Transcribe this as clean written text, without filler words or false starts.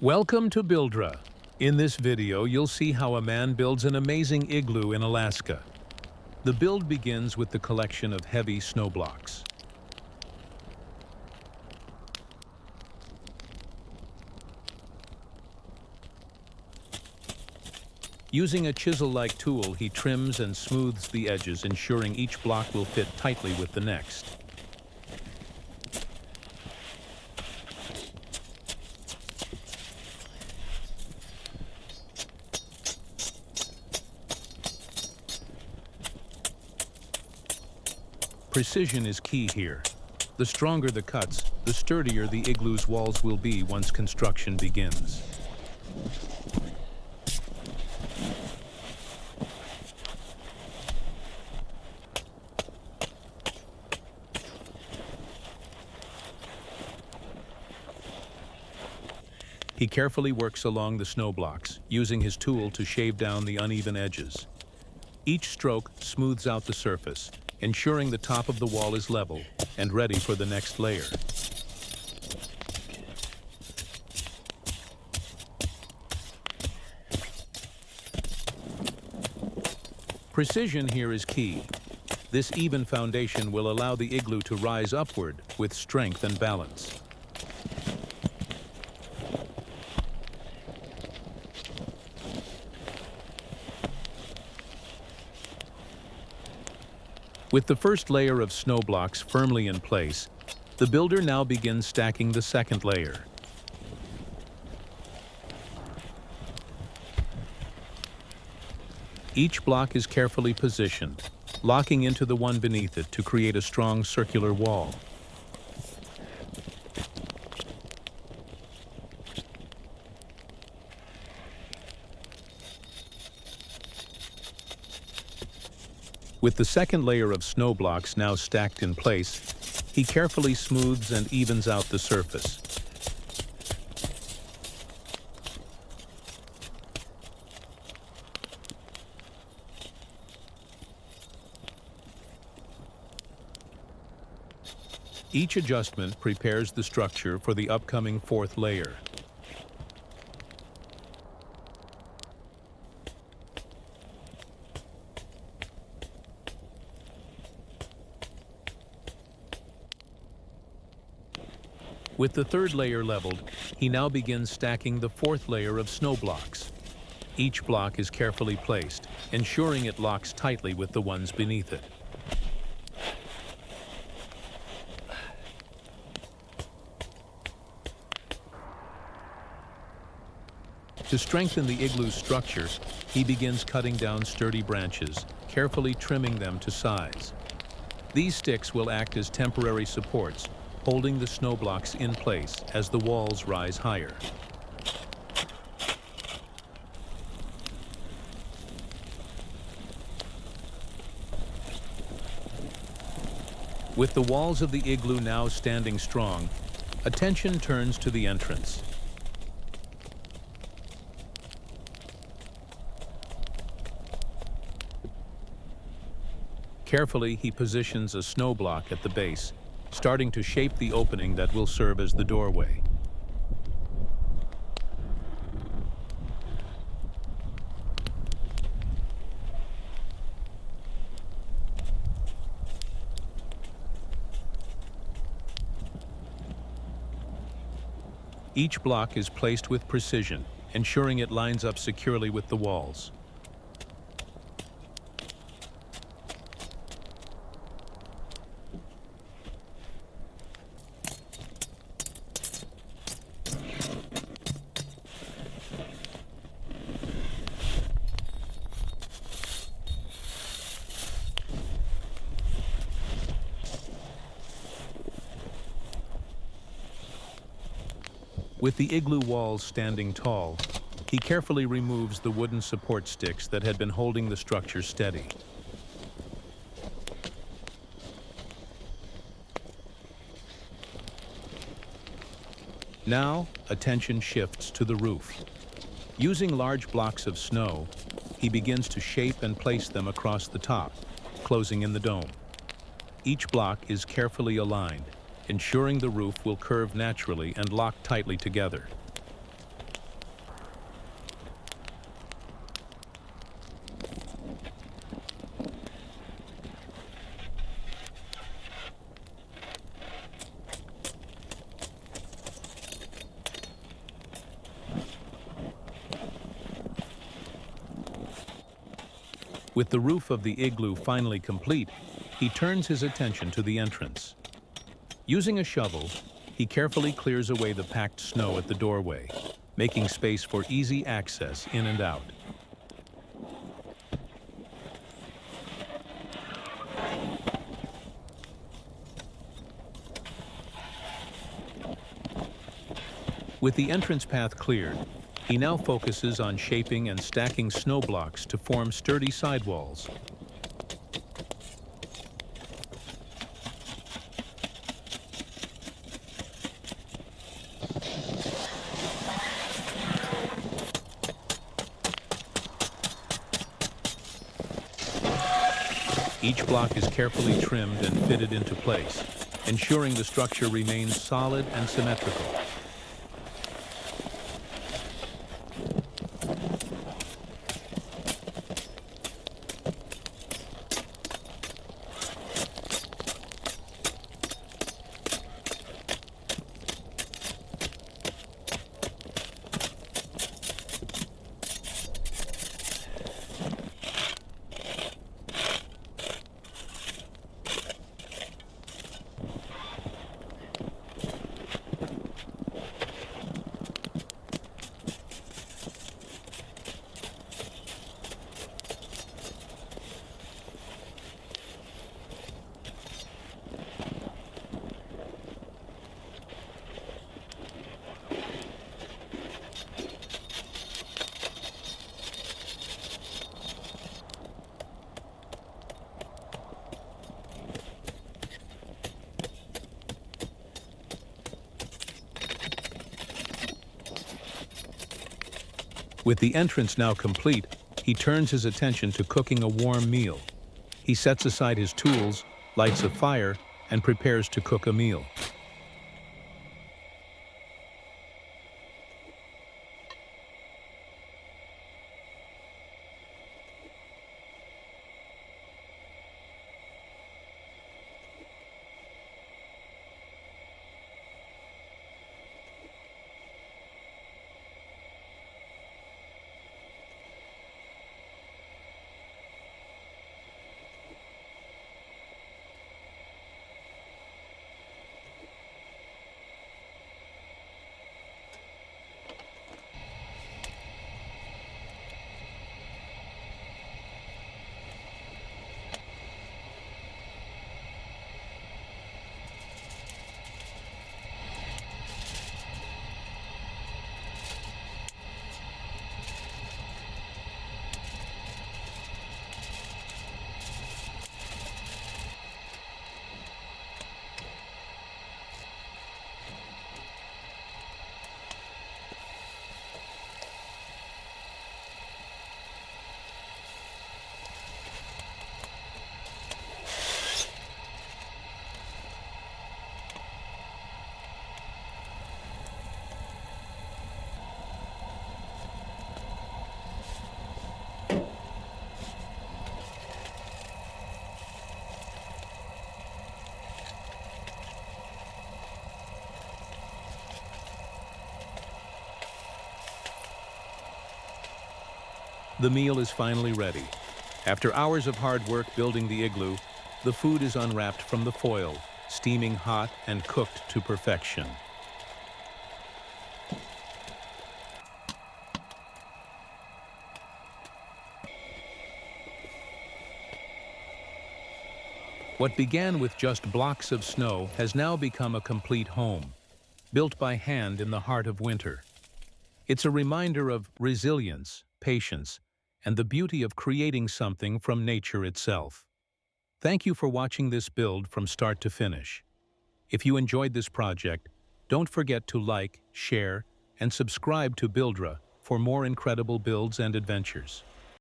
Welcome to Buildra. In this video, you'll see how a man builds an amazing igloo in Alaska. The build begins with the collection of heavy snow blocks. Using a chisel-like tool, he trims and smooths the edges, ensuring each block will fit tightly with the next. Precision is key here. The stronger the cuts, the sturdier the igloo's walls will be once construction begins. He carefully works along the snow blocks, using his tool to shave down the uneven edges. Each stroke smooths out the surface, ensuring the top of the wall is level and ready for the next layer. Precision here is key. This even foundation will allow the igloo to rise upward with strength and balance. With the first layer of snow blocks firmly in place, the builder now begins stacking the second layer. Each block is carefully positioned, locking into the one beneath it to create a strong circular wall. With the second layer of snow blocks now stacked in place, he carefully smooths and evens out the surface. Each adjustment prepares the structure for the upcoming fourth layer. With the third layer leveled, he now begins stacking the fourth layer of snow blocks. Each block is carefully placed, ensuring it locks tightly with the ones beneath it. To strengthen the igloo's structure, he begins cutting down sturdy branches, carefully trimming them to size. These sticks will act as temporary supports, holding the snow blocks in place as the walls rise higher. With the walls of the igloo now standing strong, attention turns to the entrance. Carefully, he positions a snow block at the base, starting to shape the opening that will serve as the doorway. Each block is placed with precision, ensuring it lines up securely with the walls. With the igloo walls standing tall, he carefully removes the wooden support sticks that had been holding the structure steady. Now, attention shifts to the roof. Using large blocks of snow, he begins to shape and place them across the top, closing in the dome. Each block is carefully aligned, ensuring the roof will curve naturally and lock tightly together. With the roof of the igloo finally complete, he turns his attention to the entrance. Using a shovel, he carefully clears away the packed snow at the doorway, making space for easy access in and out. With the entrance path cleared, he now focuses on shaping and stacking snow blocks to form sturdy sidewalls. Each block is carefully trimmed and fitted into place, ensuring the structure remains solid and symmetrical. With the entrance now complete, he turns his attention to cooking a warm meal. He sets aside his tools, lights a fire, and prepares to cook a meal. The meal is finally ready. After hours of hard work building the igloo, the food is unwrapped from the foil, steaming hot and cooked to perfection. What began with just blocks of snow has now become a complete home, built by hand in the heart of winter. It's a reminder of resilience, patience, and the beauty of creating something from nature itself. Thank you for watching this build from start to finish. If you enjoyed this project, don't forget to like, share, and subscribe to Buildra for more incredible builds and adventures.